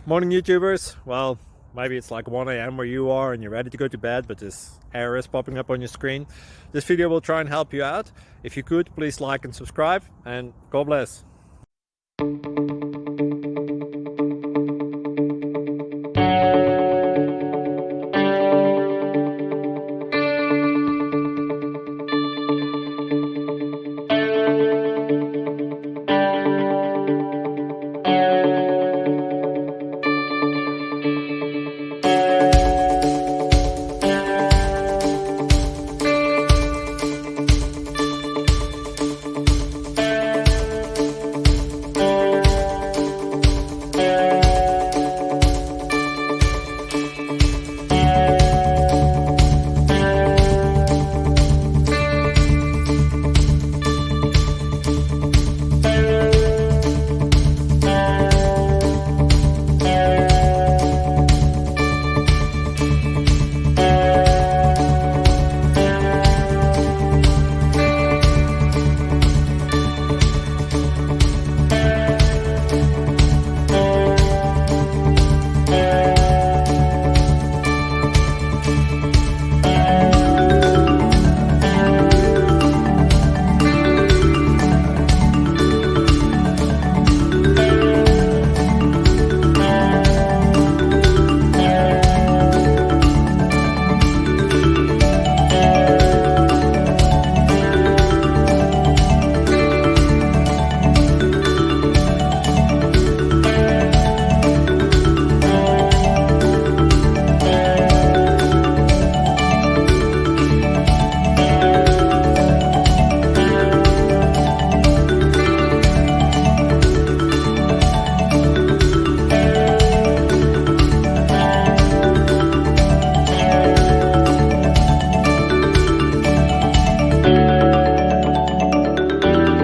Morning YouTubers. Well, maybe it's like 1 a.m. where you are and you're ready to go to bed, but this error is popping up on your screen. This video will try and help you out. If you could, please like and subscribe, and God bless.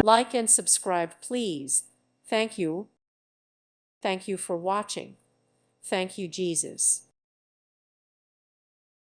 Like and subscribe, please. Thank you. Thank you for watching. Thank you, Jesus.